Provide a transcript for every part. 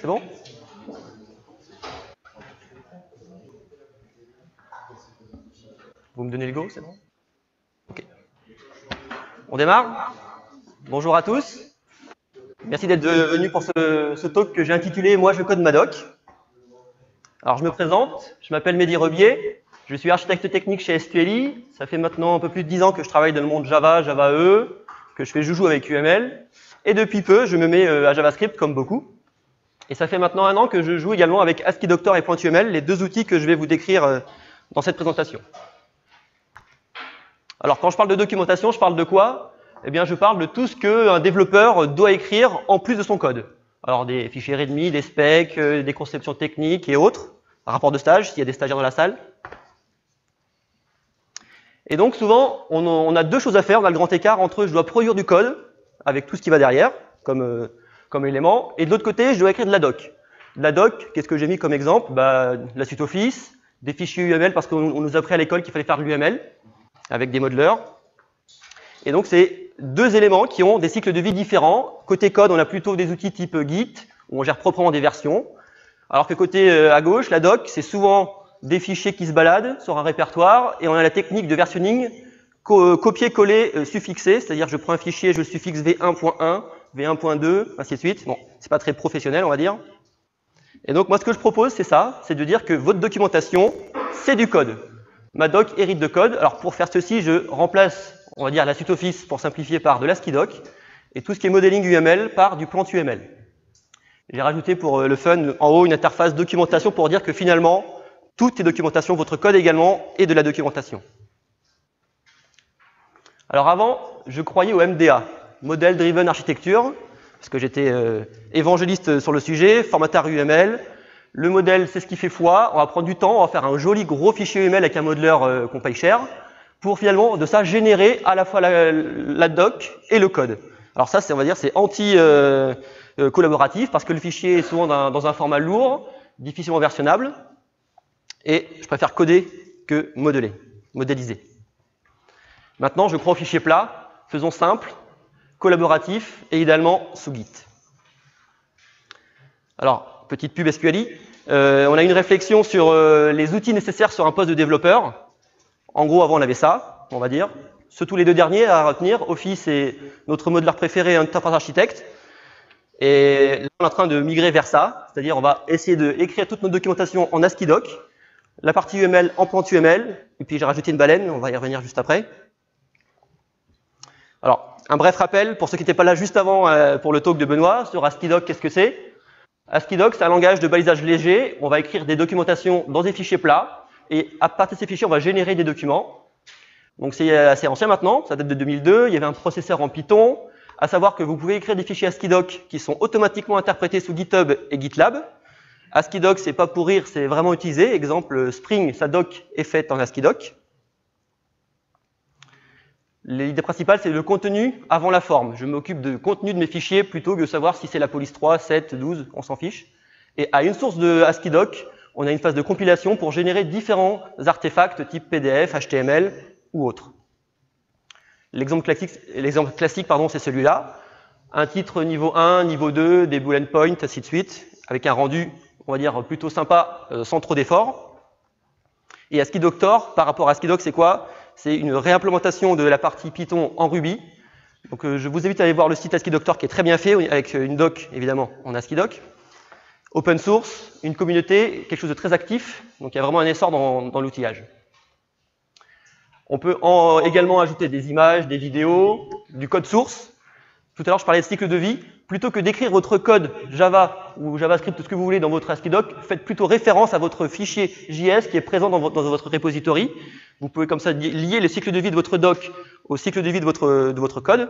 C'est bon? Vous me donnez le go, c'est bon? Ok. On démarre? Bonjour à tous. Merci d'être venus pour ce talk que j'ai intitulé « Moi, je code ma doc ». Alors, je me présente. Je m'appelle Mehdi Rebier. Je suis architecte technique chez SQLi. Ça fait maintenant un peu plus de 10 ans que je travaille dans le monde Java, Java EE, que je fais joujou avec UML. Et depuis peu, je me mets à JavaScript comme beaucoup. Et ça fait maintenant 1 an que je joue également avec ASCII Doctor et .uml, les 2 outils que je vais vous décrire dans cette présentation. Alors, quand je parle de documentation, je parle de quoi? Eh bien, je parle de tout ce qu'un développeur doit écrire en plus de son code. Alors, des fichiers README, des specs, des conceptions techniques et autres, un rapport de stage, s'il y a des stagiaires dans la salle. Et donc, souvent, on a 2 choses à faire. On a le grand écart entre je dois produire du code, avec tout ce qui va derrière, comme élément, et de l'autre côté, je dois écrire de la doc. De la doc, qu'est-ce que j'ai mis comme exemple? La suite Office, des fichiers UML, parce qu'on nous a appris à l'école qu'il fallait faire de l'UML, avec des modelers. Et donc, c'est 2 éléments qui ont des cycles de vie différents. Côté code, on a plutôt des outils type Git, où on gère proprement des versions. Alors que côté à gauche, la doc, c'est souvent des fichiers qui se baladent sur un répertoire, et on a la technique de versionning copier-coller suffixé, c'est-à-dire je prends un fichier, je le suffixe v1.1, v1.2, ainsi de suite. Bon, c'est pas très professionnel, on va dire. Et donc, moi, ce que je propose, c'est ça, c'est de dire que votre documentation, c'est du code. Ma doc hérite de code. Alors, pour faire ceci, je remplace, on va dire, la suite Office, pour simplifier, par de l'ASCII doc, et tout ce qui est modeling UML par du plant UML. J'ai rajouté pour le fun, en haut, une interface documentation pour dire que finalement, tout est documentation, votre code également est de la documentation. Alors avant, je croyais au MDA, Model Driven Architecture, parce que j'étais évangéliste sur le sujet, formateur UML. Le modèle, c'est ce qui fait foi. On va prendre du temps, on va faire un joli gros fichier UML avec un modeler qu'on paye cher, pour finalement, de ça, générer à la fois la doc et le code. Alors ça, on va dire, c'est anti-collaboratif, parce que le fichier est souvent dans un format lourd, difficilement versionnable, et je préfère coder que modeler, modéliser. Maintenant, je crois au fichier plat, faisons simple, collaboratif et idéalement sous Git. Alors, petite pub SQLi, on a une réflexion sur les outils nécessaires sur un poste de développeur. En gros, avant, on avait ça, on va dire. Surtout les 2 derniers à retenir, Office est notre modeleur préféré, Enterprise Architect. Et là, on est en train de migrer vers ça, c'est-à-dire on va essayer d'écrire toute notre documentation en ASCII doc, la partie UML en plant UML, et puis j'ai rajouté une baleine, on va y revenir juste après. Alors, un bref rappel, pour ceux qui n'étaient pas là juste avant pour le talk de Benoît, sur ASCII doc, qu'est-ce que c'est? ASCII doc, c'est un langage de balisage léger. On va écrire des documentations dans des fichiers plats, et à partir de ces fichiers, on va générer des documents. Donc c'est assez ancien maintenant, ça date de 2002, il y avait un processeur en Python, à savoir que vous pouvez écrire des fichiers ASCII doc qui sont automatiquement interprétés sous GitHub et GitLab. ASCII doc, c'est pas pour rire, c'est vraiment utilisé. Exemple, Spring, sa doc est faite en ASCII doc. L'idée principale, c'est le contenu avant la forme. Je m'occupe de contenu de mes fichiers plutôt que de savoir si c'est la police 3, 7, 12, on s'en fiche. Et à une source de ASCII doc, on a une phase de compilation pour générer différents artefacts type PDF, HTML ou autres. L'exemple classique, c'est celui-là. Un titre niveau 1, niveau 2, des bullet points, ainsi de suite, avec un rendu, on va dire, plutôt sympa, sans trop d'efforts. Et ASCII Doctor, par rapport à ASCII doc, c'est quoi? C'est une réimplémentation de la partie Python en Ruby. Donc je vous invite à aller voir le site ASCII Doctor qui est très bien fait, avec une doc, évidemment, en ASCII doc. Open source, une communauté, quelque chose de très actif. Donc il y a vraiment un essor dans l'outillage. On peut également ajouter des images, des vidéos, du code source. Tout à l'heure, je parlais de cycle de vie. Plutôt que d'écrire votre code Java ou JavaScript, tout ce que vous voulez dans votre ASCII doc, faites plutôt référence à votre fichier JS qui est présent dans votre repository. Vous pouvez comme ça lier le cycle de vie de votre doc au cycle de vie de votre code.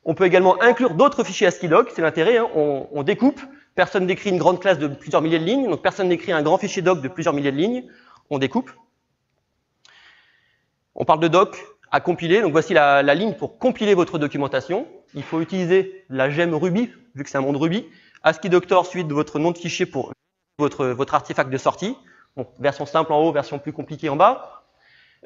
On peut également inclure d'autres fichiers ASCII doc, c'est l'intérêt, hein. On découpe. Personne n'écrit une grande classe de plusieurs milliers de lignes, donc personne n'écrit un grand fichier doc de plusieurs milliers de lignes. On découpe. On parle de doc à compiler, donc voici la ligne pour compiler votre documentation. Il faut utiliser la gemme Ruby, vu que c'est un monde Ruby. ASCII Doctor suite de votre nom de fichier pour votre artefact de sortie. Donc, version simple en haut, version plus compliquée en bas.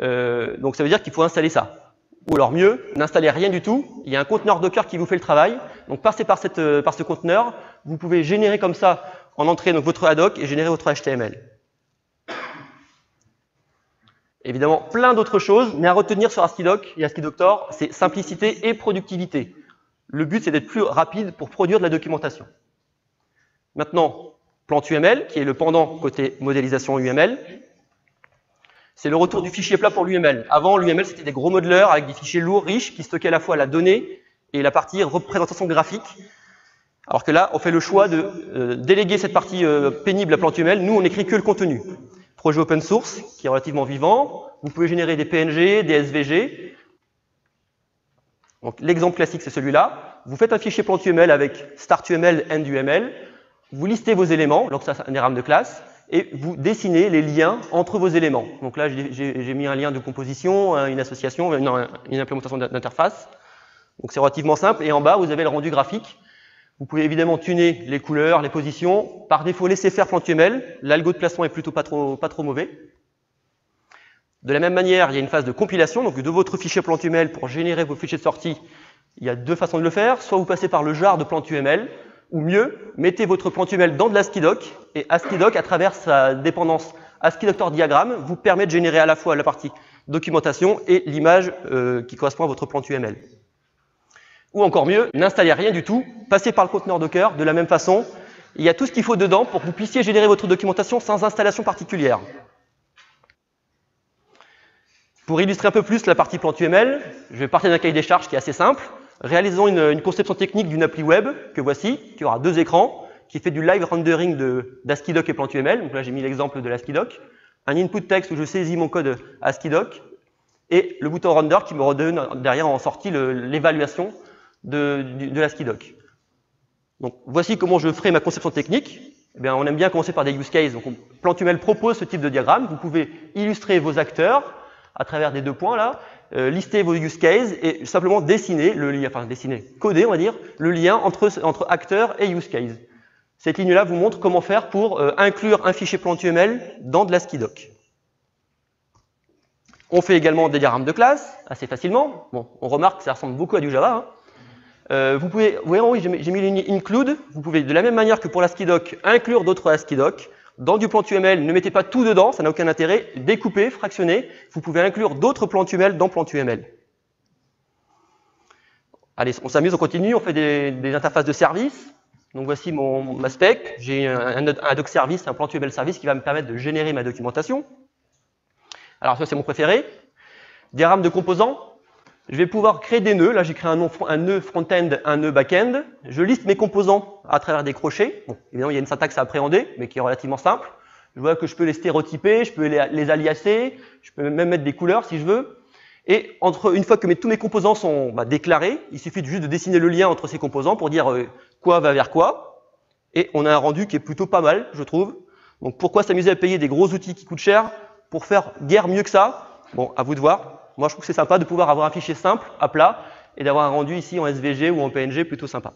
Donc ça veut dire qu'il faut installer ça. Ou alors mieux, n'installez rien du tout. Il y a un conteneur Docker qui vous fait le travail. Donc passez par ce conteneur. Vous pouvez générer comme ça en entrée donc votre ad hoc et générer votre HTML. Évidemment, plein d'autres choses, mais à retenir sur ASCII-Doc et ASCII-Doctor, c'est simplicité et productivité. Le but, c'est d'être plus rapide pour produire de la documentation. Maintenant, PlantUML, qui est le pendant côté modélisation UML, c'est le retour du fichier plat pour l'UML. Avant, l'UML, c'était des gros modeleurs avec des fichiers lourds, riches, qui stockaient à la fois la donnée et la partie représentation graphique. Alors que là, on fait le choix de déléguer cette partie pénible à PlantUML. Nous, on n'écrit que le contenu. Projet open source, qui est relativement vivant. Vous pouvez générer des PNG, des SVG. Donc, l'exemple classique, c'est celui-là. Vous faites un fichier PlantUML avec StartUML, EndUML. Vous listez vos éléments, donc ça, c'est un diagramme de classe, et vous dessinez les liens entre vos éléments. Donc là, j'ai mis un lien de composition, une association, une implémentation d'interface. Donc c'est relativement simple. Et en bas, vous avez le rendu graphique. Vous pouvez évidemment tuner les couleurs, les positions. Par défaut, laissez faire PlantUML. L'algo de placement est plutôt pas trop mauvais. De la même manière, il y a une phase de compilation. Donc de votre fichier PlantUML pour générer vos fichiers de sortie, il y a deux façons de le faire. Soit vous passez par le jar de PlantUML, ou mieux, mettez votre PlantUML dans de l'ASCII-Doc, et ASCII-Doc, à travers sa dépendance ASCII-Doctor Diagram, vous permet de générer à la fois la partie documentation et l'image qui correspond à votre PlantUML. Ou encore mieux, n'installez rien du tout, passez par le conteneur Docker, de la même façon, il y a tout ce qu'il faut dedans pour que vous puissiez générer votre documentation sans installation particulière. Pour illustrer un peu plus la partie PlantUML, je vais partir d'un cahier des charges qui est assez simple. Réalisons une conception technique d'une appli web, que voici, qui aura deux écrans, qui fait du live rendering d'ASCII-Doc et PlantUML. Donc là, j'ai mis l'exemple de l'ASCII-Doc. Un input text où je saisis mon code ASCII-Doc. Et le bouton render qui me redonne derrière en sortie l'évaluation de l'ASCII-Doc. Donc voici comment je ferai ma conception technique. Eh bien, on aime bien commencer par des use cases. Donc PlantUML propose ce type de diagramme. Vous pouvez illustrer vos acteurs à travers des deux points là. Lister vos use cases et simplement dessiner le lien, enfin dessiner, coder on va dire, le lien entre acteur et use case. Cette ligne-là vous montre comment faire pour inclure un fichier PlantUML dans de l'ASCII-Doc. On fait également des diagrammes de classe, assez facilement. Bon, on remarque que ça ressemble beaucoup à du Java. Hein. Vous voyez, oui, j'ai mis une include. Vous pouvez, de la même manière que pour l'ASCII-Doc, inclure d'autres ASCII-Doc. Dans du PlantUML, ne mettez pas tout dedans, ça n'a aucun intérêt. Découpez, fractionnez. Vous pouvez inclure d'autres PlantUML dans PlantUML. Allez, on s'amuse, on continue, on fait des interfaces de service. Donc voici ma spec. J'ai un doc service, un PlantUML service qui va me permettre de générer ma documentation. Alors ça, c'est mon préféré. Diagramme de composants. Je vais pouvoir créer des nœuds. Là, j'ai créé un nœud front-end, un nœud back-end. Je liste mes composants à travers des crochets. Bon, évidemment, il y a une syntaxe à appréhender, mais qui est relativement simple. Je vois que je peux les stéréotyper, je peux les aliaser, je peux même mettre des couleurs si je veux. Et une fois que tous mes composants sont déclarés, il suffit juste de dessiner le lien entre ces composants pour dire quoi va vers quoi. Et on a un rendu qui est plutôt pas mal, je trouve. Donc pourquoi s'amuser à payer des gros outils qui coûtent cher pour faire guère mieux que ça? Bon, à vous de voir. Moi, je trouve que c'est sympa de pouvoir avoir un fichier simple, à plat, et d'avoir un rendu ici en SVG ou en PNG plutôt sympa.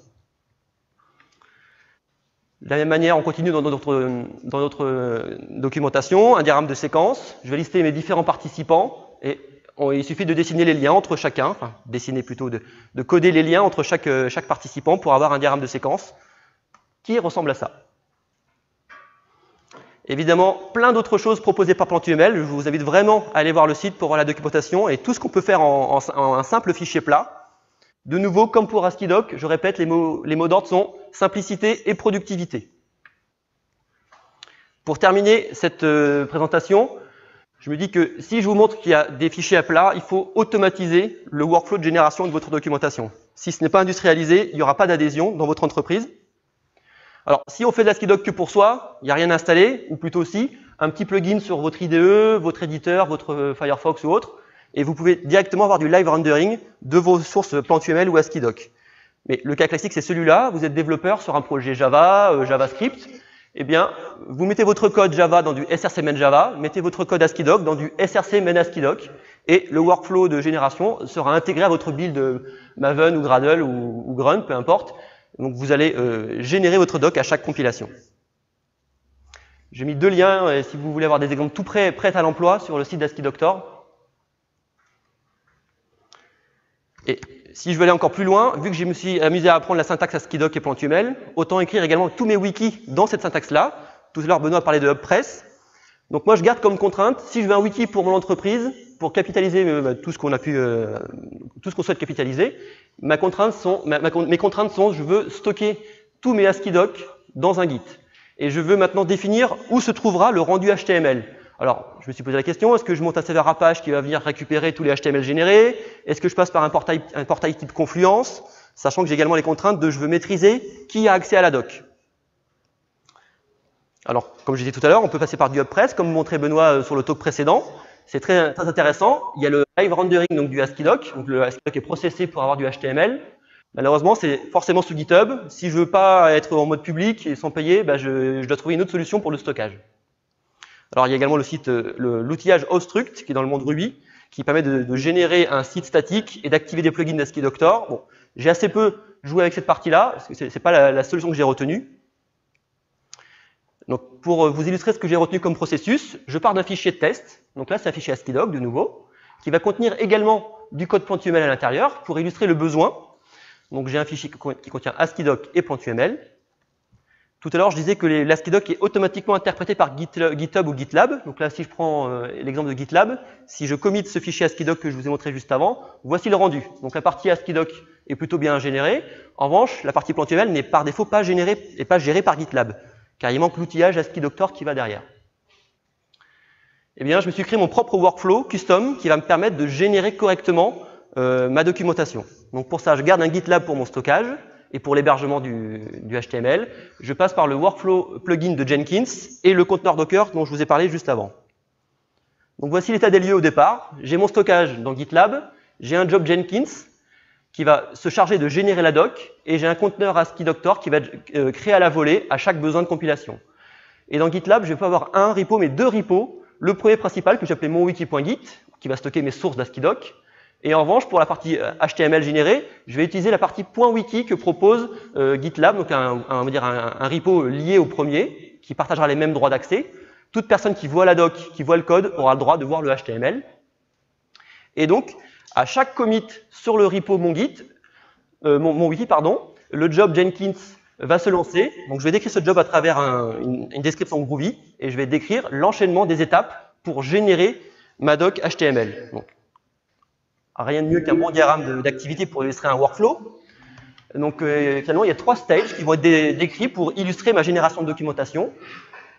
De la même manière, on continue dans notre documentation, un diagramme de séquence. Je vais lister mes différents participants, et il suffit de dessiner les liens entre chacun, enfin, dessiner plutôt, de coder les liens entre chaque participant pour avoir un diagramme de séquence qui ressemble à ça. Évidemment, plein d'autres choses proposées par PlantUML. Je vous invite vraiment à aller voir le site pour voir la documentation et tout ce qu'on peut faire en un simple fichier plat. De nouveau, comme pour ASCII-Doc, je répète, les mots d'ordre sont simplicité et productivité. Pour terminer cette présentation, je me dis que si je vous montre qu'il y a des fichiers à plat, il faut automatiser le workflow de génération de votre documentation. Si ce n'est pas industrialisé, il n'y aura pas d'adhésion dans votre entreprise. Alors, si on fait de l'ASCII-Doc que pour soi, il n'y a rien à installer, ou plutôt si, un petit plugin sur votre IDE, votre éditeur, votre Firefox ou autre, et vous pouvez directement avoir du live rendering de vos sources PlantUML ou ASCII-Doc. Mais le cas classique, c'est celui-là, vous êtes développeur sur un projet Java, JavaScript, eh bien, vous mettez votre code Java dans du src main Java, mettez votre code ASCII-Doc dans du src main ASCII-Doc, et le workflow de génération sera intégré à votre build Maven ou Gradle ou Grunt, peu importe. Donc vous allez générer votre doc à chaque compilation. J'ai mis deux liens, si vous voulez avoir des exemples tout prêts à l'emploi sur le site d'ASCII-Doctor. Et si je veux aller encore plus loin, vu que je me suis amusé à apprendre la syntaxe ASCII-doc et PlantUML, autant écrire également tous mes wikis dans cette syntaxe-là. Tout à l'heure, Benoît parlait de HubPress. Donc moi, je garde comme contrainte, si je veux un wiki pour mon entreprise, pour capitaliser tout ce qu'on a pu, tout ce qu'on souhaite capitaliser, mes contraintes sont, je veux stocker tous mes ASCII-doc dans un Git. Et je veux maintenant définir où se trouvera le rendu HTML. Alors, je me suis posé la question, est-ce que je monte un serveur Apache qui va venir récupérer tous les HTML générés? Est-ce que je passe par un portail type Confluence? Sachant que j'ai également les contraintes de je veux maîtriser qui a accès à la doc. Alors, comme je disais tout à l'heure, on peut passer par du HubPress, comme montrait Benoît sur le talk précédent. C'est très, très intéressant. Il y a le live rendering donc du ASCII-doc. Donc le ASCII-doc est processé pour avoir du HTML. Malheureusement, c'est forcément sous GitHub. Si je veux pas être en mode public et sans payer, je dois trouver une autre solution pour le stockage. Alors, il y a également le site, l'outillage Hoststruct, qui est dans le monde Ruby, qui permet de générer un site statique et d'activer des plugins d'ASCII-Doctor. Bon, j'ai assez peu joué avec cette partie-là, parce que c'est pas la solution que j'ai retenue. Donc, pour vous illustrer ce que j'ai retenu comme processus, je pars d'un fichier de test. Donc là, c'est un fichier ASCII-doc de nouveau, qui va contenir également du code PlantUML à l'intérieur pour illustrer le besoin. Donc j'ai un fichier qui contient ASCII-doc et PlantUML. Tout à l'heure, je disais que l'ASCII-doc est automatiquement interprété par GitHub ou GitLab. Donc là, si je prends l'exemple de GitLab, si je commit ce fichier ASCII-doc que je vous ai montré juste avant, voici le rendu. Donc la partie ASCII-doc est plutôt bien générée. En revanche, la partie PlantUML n'est par défaut pas générée et pas gérée par GitLab, car il manque l'outillage ASCII-Doctor qui va derrière. Eh bien, je me suis créé mon propre workflow custom qui va me permettre de générer correctement ma documentation. Donc pour ça, je garde un GitLab pour mon stockage et pour l'hébergement du HTML. Je passe par le workflow plugin de Jenkins et le conteneur Docker dont je vous ai parlé juste avant. Donc voici l'état des lieux au départ. J'ai mon stockage dans GitLab, j'ai un job Jenkins qui va se charger de générer la doc, et j'ai un conteneur ASCII-Doctor qui va créer à la volée à chaque besoin de compilation. Et dans GitLab, je vais pas avoir un repo, mais deux repos. Le premier principal, que j'ai appelé monwiki.git, qui va stocker mes sources d'ASCII-doc. Et en revanche, pour la partie HTML générée, je vais utiliser la partie .wiki que propose GitLab, donc un repo lié au premier, qui partagera les mêmes droits d'accès. Toute personne qui voit la doc, qui voit le code, aura le droit de voir le HTML. Et donc, à chaque commit sur le repo monwiki, le job Jenkins va se lancer. Donc, je vais décrire ce job à travers une description Groovy, et je vais décrire l'enchaînement des étapes pour générer ma doc HTML. Donc, rien de mieux qu'un bon diagramme d'activité pour illustrer un workflow. Donc, finalement, il y a 3 stages qui vont être décrits pour illustrer ma génération de documentation.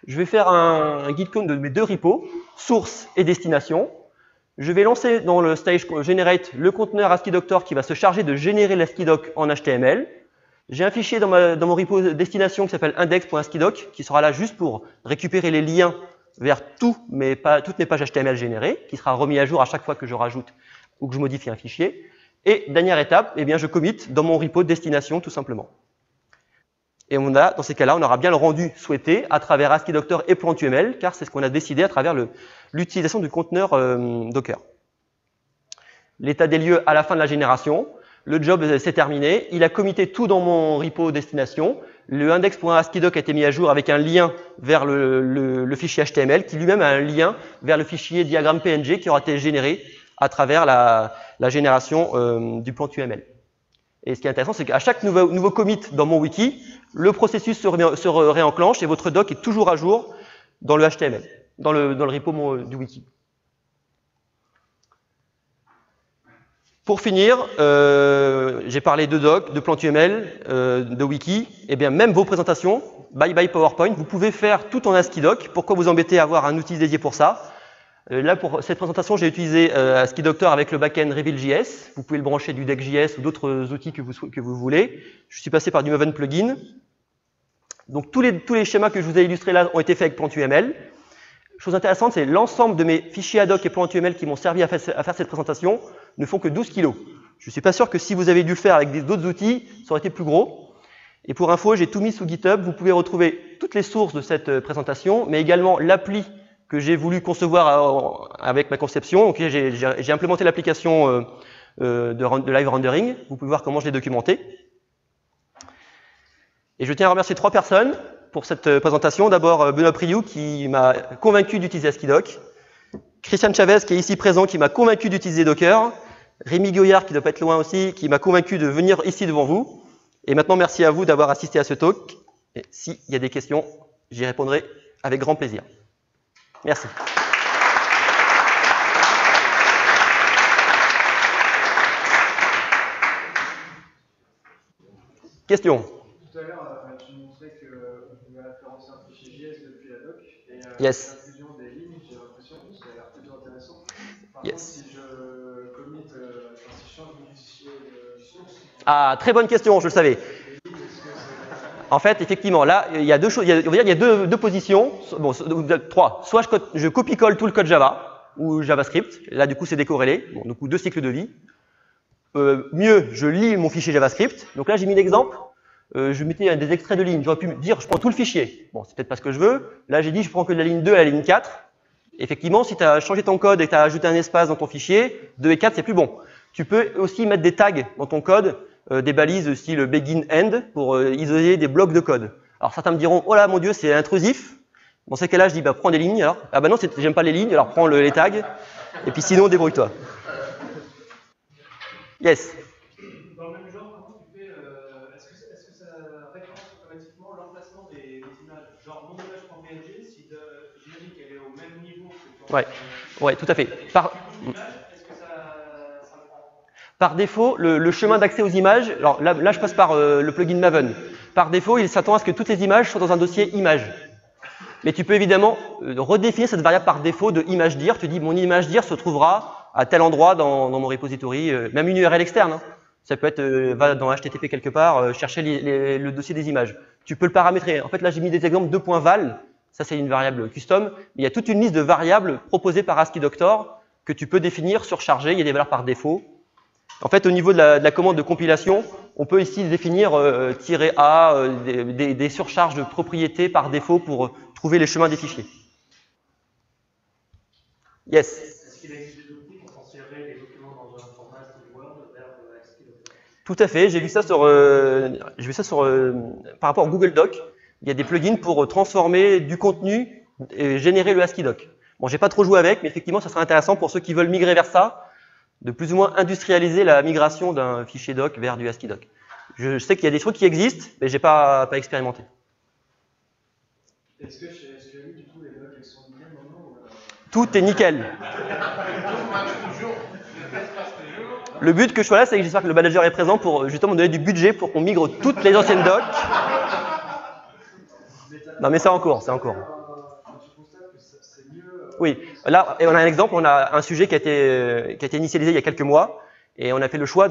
Je vais faire un git clone de mes deux repos, source et destination. Je vais lancer dans le stage generate le conteneur ASCII-Doctor qui va se charger de générer l'ASCII-doc en HTML. J'ai un fichier dans mon repo destination qui s'appelle index.asciidoc qui sera là juste pour récupérer les liens vers toutes mes pages HTML générées, qui sera remis à jour à chaque fois que je rajoute ou que je modifie un fichier. Et dernière étape, eh bien, je commit dans mon repo destination tout simplement. Et dans ces cas-là, on aura bien le rendu souhaité à travers ASCII-Doctor et PlantUML, car c'est ce qu'on a décidé à travers l'utilisation du conteneur Docker. L'état des lieux à la fin de la génération, le job s'est terminé, il a commité tout dans mon repo destination, le index.asciidoc a été mis à jour avec un lien vers le fichier HTML, qui lui-même a un lien vers le fichier diagramme PNG qui aura été généré à travers la génération du PlantUML. Et ce qui est intéressant, c'est qu'à chaque nouveau commit dans mon wiki, le processus se réenclenche et votre doc est toujours à jour dans le HTML, dans le repo du wiki. Pour finir, j'ai parlé de doc, de PlantUML, de wiki. Et bien, même vos présentations, bye bye PowerPoint, vous pouvez faire tout en ASCII-doc. Pourquoi vous embêter à avoir un outil dédié pour ça? Là, pour cette présentation, j'ai utilisé ASCII-Doctor avec le backend Reveal.js. Vous pouvez le brancher du Deck.js ou d'autres outils que vous voulez. Je suis passé par du Maven plugin. Donc, tous les schémas que je vous ai illustrés là ont été faits avec PlantUML. Chose intéressante, c'est l'ensemble de mes fichiers ad hoc et PlantUML qui m'ont servi à faire cette présentation ne font que 12 kg. Je ne suis pas sûr que si vous avez dû le faire avec d'autres outils, ça aurait été plus gros. Et pour info, j'ai tout mis sous GitHub. Vous pouvez retrouver toutes les sources de cette présentation, mais également l'appli que j'ai voulu concevoir avec ma conception. Donc, j'ai implémenté l'application de live rendering. Vous pouvez voir comment je l'ai documenté. Et je tiens à remercier 3 personnes pour cette présentation. D'abord, Benoît Priou, qui m'a convaincu d'utiliser ASCII-doc. Christian Chavez, qui est ici présent, qui m'a convaincu d'utiliser Docker. Rémi Goyard, qui ne doit pas être loin aussi, qui m'a convaincu de venir ici devant vous. Et maintenant, merci à vous d'avoir assisté à ce talk. Et s'il y a des questions, j'y répondrai avec grand plaisir. Merci. Question. Tout à l'heure, tu montrais qu'on pouvait référencer un fichier JS depuis la doc. Et Yes. l'inclusion des lignes, j'ai l'impression que ça a l'air plutôt intéressant. Par Yes. contre, si je commit, si je change mon fichier de source. Ah, très bonne question, je le savais. En fait, effectivement, là, il y a deux choses. On va dire, il y a deux positions, bon, trois. Soit je copie-colle tout le code Java ou JavaScript. Là, du coup, c'est décorrélé. Bon, du coup, 2 cycles de vie. Mieux, je lis mon fichier JavaScript. Donc là, j'ai mis l'exemple. Je mettais des extraits de ligne. J'aurais pu me dire, je prends tout le fichier. Bon, c'est peut-être pas ce que je veux. Là, j'ai dit, je prends que de la ligne 2 à la ligne 4. Effectivement, si tu as changé ton code et que tu as ajouté un espace dans ton fichier, 2 et 4, c'est plus bon. Tu peux aussi mettre des tags dans ton code, des balises style begin-end pour isoler des blocs de code. Alors certains me diront, oh là, mon Dieu, c'est intrusif. Dans ces cas-là, je dis, bah, prends des lignes. Alors, ah bah non, j'aime pas les lignes, alors prends les tags. Et puis sinon, débrouille-toi. Yes. Dans le même genre, comment tu fais, est-ce que ça référence automatiquement l'emplacement des images? Genre, mon image.png, si j'imagine qu'elle est au même niveau que ton... Ouais, tout à fait. Est-ce que ça le prend? Par défaut, le chemin d'accès aux images, alors là je passe par le plugin Maven. Par défaut, il s'attend à ce que toutes les images soient dans un dossier images. Mais tu peux évidemment redéfinir cette variable par défaut de ImageDir. Tu dis, mon ImageDir se trouvera à tel endroit dans mon repository, même une URL externe. Hein. Ça peut être, va dans HTTP quelque part, chercher le dossier des images. Tu peux le paramétrer. En fait, là, j'ai mis des exemples de .val. Ça, c'est une variable custom. Il y a toute une liste de variables proposées par AsciiDoctor que tu peux définir, surcharger. Il y a des valeurs par défaut. En fait, au niveau de la commande de compilation, on peut ici définir -a, des surcharges de propriétés par défaut pour trouver les chemins des fichiers. Yes. Est-ce qu'il existe des outils pour transférer les documents dans un format style Word vers AsciiDoctor? Tout à fait. J'ai vu ça par rapport à Google Doc. Il y a des plugins pour transformer du contenu et générer le AsciiDoc. Bon, j'ai pas trop joué avec, mais effectivement, ça serait intéressant pour ceux qui veulent migrer vers ça, de plus ou moins industrialiser la migration d'un fichier doc vers du AsciiDoc. Je sais qu'il y a des trucs qui existent, mais j'ai pas expérimenté. Est-ce que chez SQL, du coup, les docs elles sont nickel maintenant ou... Tout est nickel. Le but que je sois là, c'est que j'espère que le manager est présent pour justement donner du budget pour qu'on migre toutes les anciennes docs. Non, mais c'est en cours, c'est en cours. Tu constates que c'est mieux... Oui, là, on a un exemple, on a un sujet qui a été initialisé il y a quelques mois, et on a fait le choix,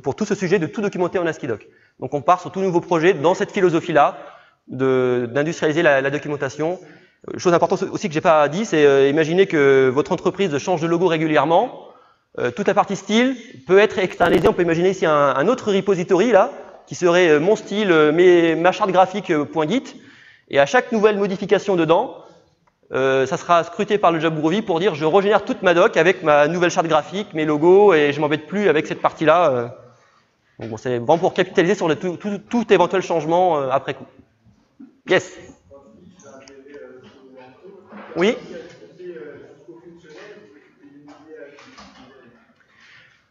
pour tout ce sujet, de tout documenter en AsciiDoc. Donc on part sur tout nouveau projet dans cette philosophie-là, d'industrialiser la documentation. Chose importante aussi que j'ai pas dit, c'est imaginer que votre entreprise change de logo régulièrement. Toute la partie style peut être externalisée. On peut imaginer ici un autre repository là, qui serait mon style, ma charte graphique .git, et à chaque nouvelle modification dedans, ça sera scruté par le job Groovy pour dire je régénère toute ma doc avec ma nouvelle charte graphique, mes logos, et je m'embête plus avec cette partie-là. Donc bon, c'est vraiment pour capitaliser sur tout éventuel changement après coup. Yes. Oui.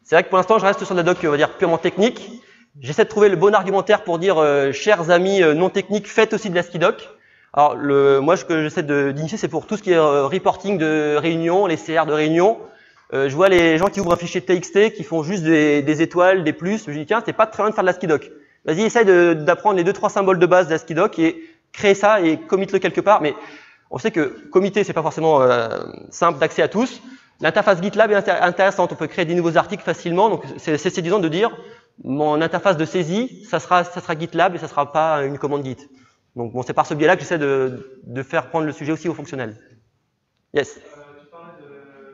C'est vrai que pour l'instant, je reste sur la doc, on va dire, purement technique. J'essaie de trouver le bon argumentaire pour dire, chers amis non techniques, faites aussi de l'AsciiDoc. Alors, moi, ce que j'essaie d'initier, c'est pour tout ce qui est reporting de réunion, les CR de réunion. Je vois les gens qui ouvrent un fichier TXT, qui font juste des étoiles, des plus. Je dis, tiens, c'est pas très loin de faire de l'AsciiDoc. Vas-y, essaye d'apprendre les 2-3 symboles de base d'AsciiDoc et créer ça et commit-le quelque part. Mais on sait que committer, c'est pas forcément simple d'accès à tous. L'interface GitLab est intéressante. On peut créer des nouveaux articles facilement. Donc, c'est séduisant de dire, mon interface de saisie, ça sera GitLab et ça sera pas une commande Git. Donc, bon, c'est par ce biais-là que j'essaie de faire prendre le sujet aussi au fonctionnel. Yes. Tu parlais que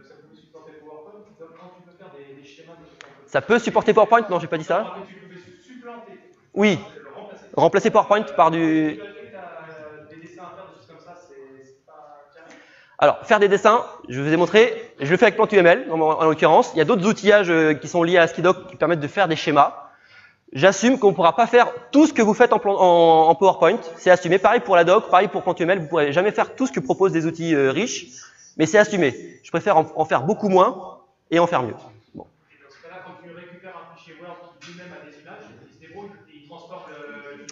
ça pouvait supporter PowerPoint. Quand tu peux faire des schémas de ce genre. Ça peut supporter PowerPoint? Non, j'ai pas dit ça. Tu pouvais supplanter. Oui. Remplacer PowerPoint par du... Des dessins à faire, des choses comme ça, c'est pas carré. Alors, faire des dessins, je vous ai montré, je le fais avec PlantUML en l'occurrence. Il y a d'autres outillages qui sont liés à AsciiDoc qui permettent de faire des schémas. J'assume qu'on ne pourra pas faire tout ce que vous faites en PowerPoint, c'est assumé. Pareil pour la doc, pareil pour PlantUML, vous ne pourrez jamais faire tout ce que proposent des outils riches, mais c'est assumé. Je préfère en faire beaucoup moins et en faire mieux. Bon. Et dans ce cas-là,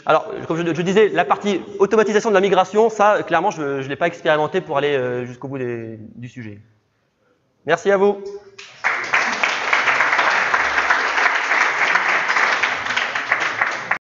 Alors, comme je disais, la partie automatisation de la migration, ça, clairement, je ne l'ai pas expérimenté pour aller jusqu'au bout du sujet. Merci à vous.